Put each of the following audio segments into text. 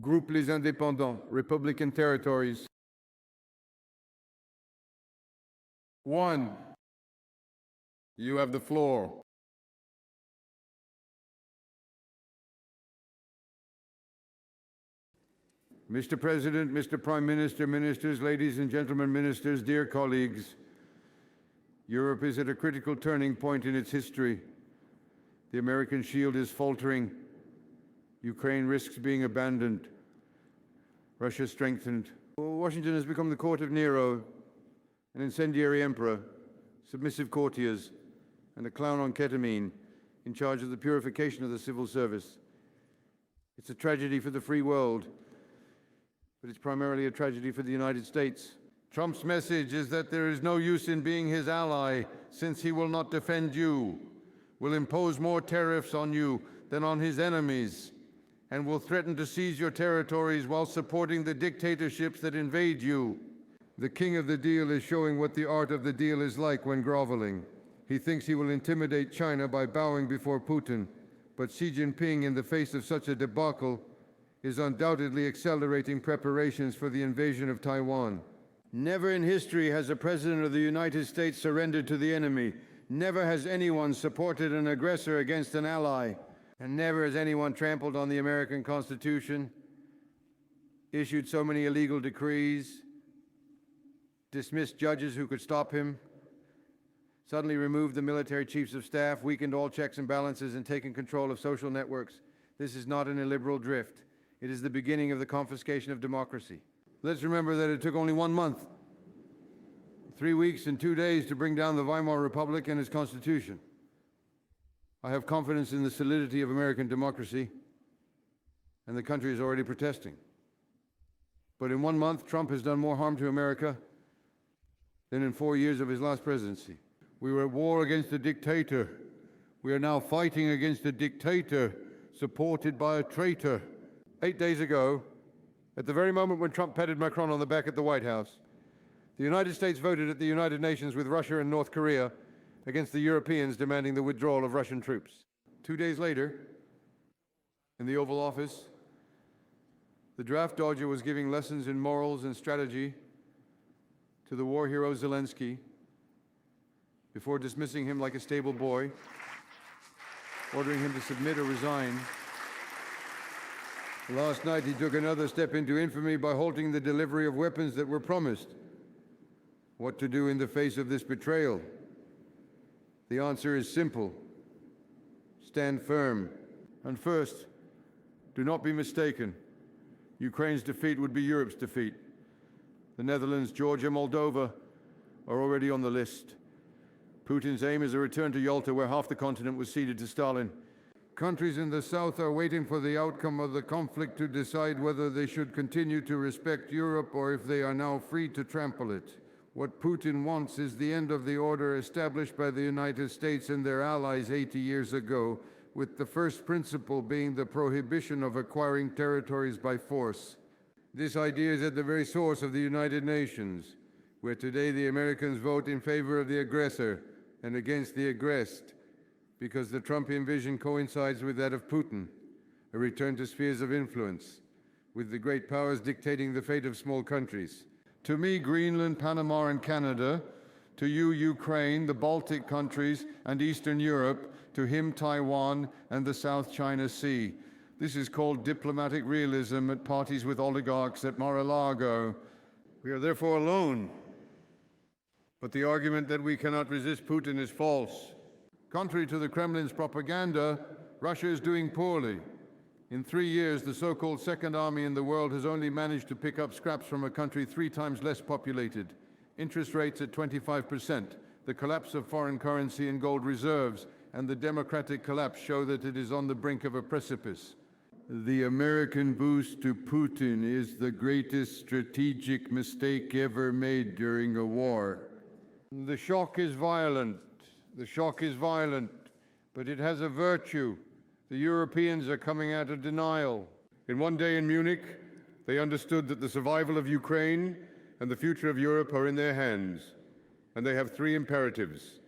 Groupe Les Indépendants, Republican Territories. 1. You have the floor. Mr. President, Mr. Prime Minister, ministers, ladies and gentlemen ministers, dear colleagues, Europe is at a critical turning point in its history. The American shield is faltering. Ukraine risks being abandoned. Russia strengthened. Washington has become the court of Nero, an incendiary emperor, submissive courtiers, and a clown on ketamine in charge of the purification of the civil service. It's a tragedy for the free world, but it's primarily a tragedy for the United States. Trump's message is that there is no use in being his ally since he will not defend you, will impose more tariffs on you than on his enemies, and will threaten to seize your territories while supporting the dictatorships that invade you. The king of the deal is showing what the art of the deal is like when groveling. He thinks he will intimidate China by bowing before Putin, but Xi Jinping, in the face of such a debacle, is undoubtedly accelerating preparations for the invasion of Taiwan. Never in history has a president of the United States surrendered to the enemy. Never has anyone supported an aggressor against an ally. And never has anyone trampled on the American Constitution, issued so many illegal decrees, dismissed judges who could stop him, suddenly removed the military chiefs of staff, weakened all checks and balances, and taken control of social networks. This is not an illiberal drift. It is the beginning of the confiscation of democracy. Let's remember that it took only 1 month, 3 weeks and 2 days to bring down the Weimar Republic and its constitution. I have confidence in the solidity of American democracy, and the country is already protesting. But in 1 month, Trump has done more harm to America than in 4 years of his last presidency. We were at war against a dictator. We are now fighting against a dictator supported by a traitor. 8 days ago, at the very moment when Trump patted Macron on the back at the White House, the United States voted at the United Nations with Russia and North Korea against the Europeans demanding the withdrawal of Russian troops. 2 days later, in the Oval Office, the draft dodger was giving lessons in morals and strategy to the war hero Zelensky before dismissing him like a stable boy, ordering him to submit or resign. Last night, he took another step into infamy by halting the delivery of weapons that were promised. What to do in the face of this betrayal? The answer is simple. Stand firm. And first, do not be mistaken. Ukraine's defeat would be Europe's defeat. The Netherlands, Georgia, Moldova are already on the list. Putin's aim is a return to Yalta, where half the continent was ceded to Stalin. Countries in the south are waiting for the outcome of the conflict to decide whether they should continue to respect Europe or if they are now free to trample it. What Putin wants is the end of the order established by the United States and their allies 80 years ago, with the first principle being the prohibition of acquiring territories by force. This idea is at the very source of the United Nations, where today the Americans vote in favor of the aggressor and against the aggressed, because the Trumpian vision coincides with that of Putin, a return to spheres of influence, with the great powers dictating the fate of small countries. To me, Greenland, Panama, and Canada. To you, Ukraine, the Baltic countries, and Eastern Europe. To him, Taiwan, and the South China Sea. This is called diplomatic realism at parties with oligarchs at Mar-a-Lago. We are therefore alone. But the argument that we cannot resist Putin is false. Contrary to the Kremlin's propaganda, Russia is doing poorly. In 3 years, the so-called second army in the world has only managed to pick up scraps from a country 3 times less populated. Interest rates at 25%, the collapse of foreign currency and gold reserves, and the democratic collapse show that it is on the brink of a precipice. The American boost to Putin is the greatest strategic mistake ever made during a war. The shock is violent. The shock is violent, but it has a virtue. The Europeans are coming out of denial. In one day in Munich, they understood that the survival of Ukraine and the future of Europe are in their hands, and they have 3 imperatives.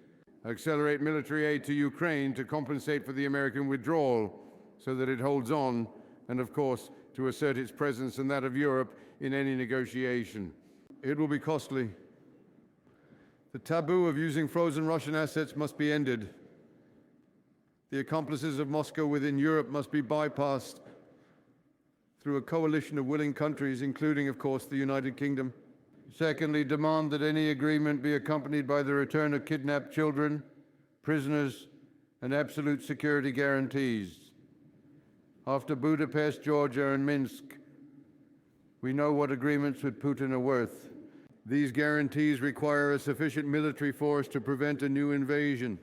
Accelerate military aid to Ukraine to compensate for the American withdrawal so that it holds on, and of course, to assert its presence and that of Europe in any negotiation. It will be costly. The taboo of using frozen Russian assets must be ended. The accomplices of Moscow within Europe must be bypassed through a coalition of willing countries, including, of course, the United Kingdom. Secondly, demand that any agreement be accompanied by the return of kidnapped children, prisoners, and absolute security guarantees. After Budapest, Georgia, and Minsk, we know what agreements with Putin are worth. These guarantees require a sufficient military force to prevent a new invasion.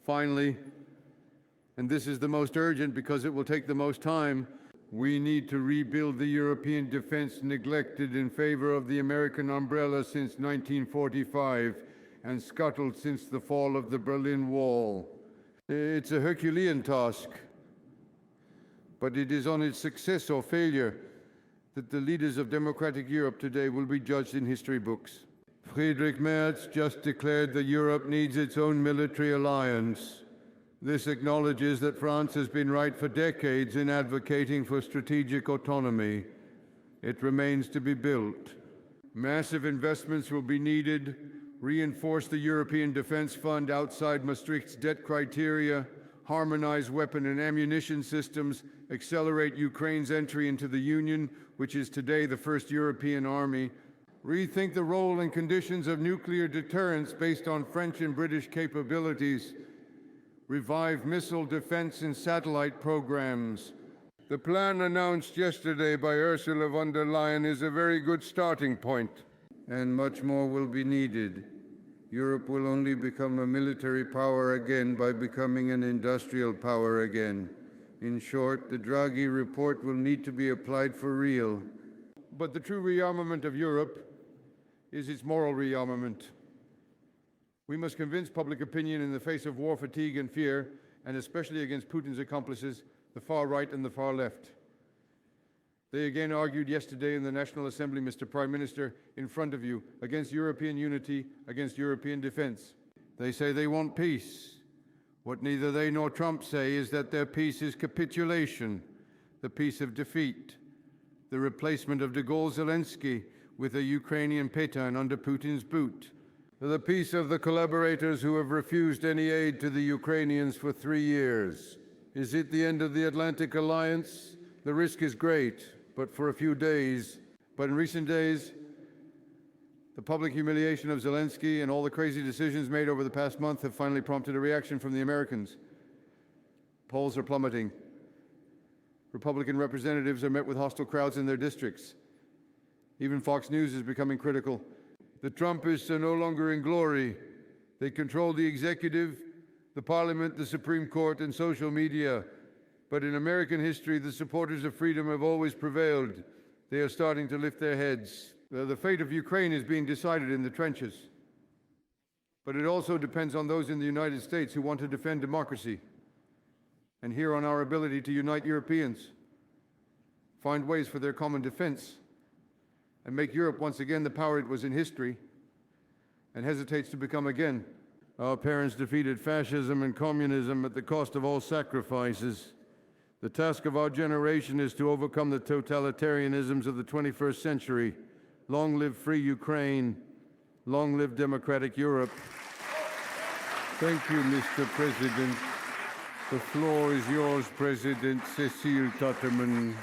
Finally, and this is the most urgent because it will take the most time, we need to rebuild the European defense neglected in favor of the American umbrella since 1945 and scuttled since the fall of the Berlin Wall. It's a Herculean task, but it is on its success or failure that the leaders of democratic Europe today will be judged in history books. Friedrich Merz just declared that Europe needs its own military alliance. This acknowledges that France has been right for decades in advocating for strategic autonomy. It remains to be built. Massive investments will be needed. Reinforce the European Defence Fund outside Maastricht's debt criteria, harmonize weapon and ammunition systems, accelerate Ukraine's entry into the Union, which is today the first European army, rethink the role and conditions of nuclear deterrence based on French and British capabilities, revive missile defense and satellite programs. The plan announced yesterday by Ursula von der Leyen is a very good starting point, and much more will be needed. Europe will only become a military power again by becoming an industrial power again. In short, the Draghi report will need to be applied for real. But the true rearmament of Europe is its moral rearmament. We must convince public opinion in the face of war fatigue and fear, and especially against Putin's accomplices, the far right and the far left. They again argued yesterday in the National Assembly, Mr. Prime Minister, in front of you, against European unity, against European defense. They say they want peace. What neither they nor Trump say is that their peace is capitulation, the peace of defeat, the replacement of de Gaulle's Zelensky with a Ukrainian Petain under Putin's boot, the peace of the collaborators who have refused any aid to the Ukrainians for 3 years. Is it the end of the Atlantic Alliance? The risk is great, but for a few days. But in recent days, the public humiliation of Zelensky and all the crazy decisions made over the past month have finally prompted a reaction from the Americans. Polls are plummeting. Republican representatives are met with hostile crowds in their districts. Even Fox News is becoming critical. The Trumpists are no longer in glory. They control the executive, the parliament, the Supreme Court, and social media. But in American history, the supporters of freedom have always prevailed. They are starting to lift their heads. The fate of Ukraine is being decided in the trenches. But it also depends on those in the United States who want to defend democracy, and here on our ability to unite Europeans, find ways for their common defense, and make Europe once again the power it was in history and hesitates to become again. Our parents defeated fascism and communism at the cost of all sacrifices. The task of our generation is to overcome the totalitarianisms of the 21st century. Long live free Ukraine. Long live democratic Europe. Thank you, Mr. President. The floor is yours, President Cecile Tutterman.